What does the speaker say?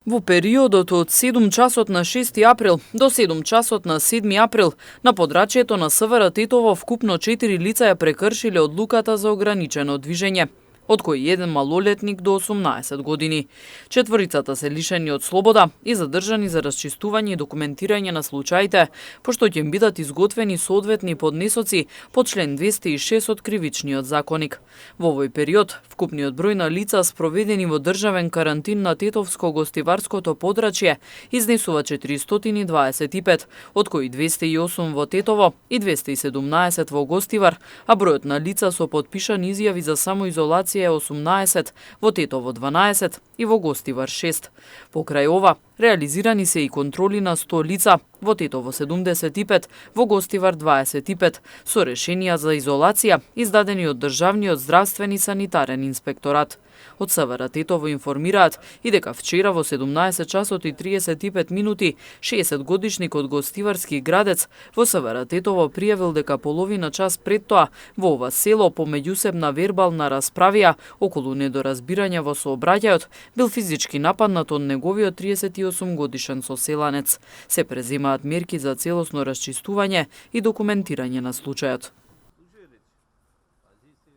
Во периодот од 7 часот на 6 април до 7 часот на 7 април на подрачјето на СВР Тетово вкупно 4 лица ја прекршиле одлуката за ограничено движење, од кои еден малолетник до 18 години. Четворицата се лишени од слобода и задржани за расчистување и документирање на случаите, пошто ќе им бидат изготвени соодветни поднесоци по член 206 од Кривичниот законник. Во овој период, вкупниот број на лица спроведени во државен карантин на Тетовско-гостиварското подрачје изнесува 425, од кои 208 во Тетово и 217 во Гостивар, а бројот на лица со подпишани изјави за самоизолација е 18, во Тетово 12 и во Гостивар 6. Покрај ова, реализирани се и контроли на 100 лица, во Тетово 75, во Гостивар 25, со решенија за изолација издадени од Државниот здравствен и санитарен инспекторат. Од СВР Тетово информираат и дека вчера во 17 часот и 35 минути 60 годишник од Гостиварски Градец во СВР Тетово пријавил дека половина час пред тоа во ова село по меѓусебна вербална расправија околу недоразбирање во сообраќајот бил физички нападнат од неговиот 38 годишен соселанец. Се преземаат мерки за целосно расчистување и документирање на случајот.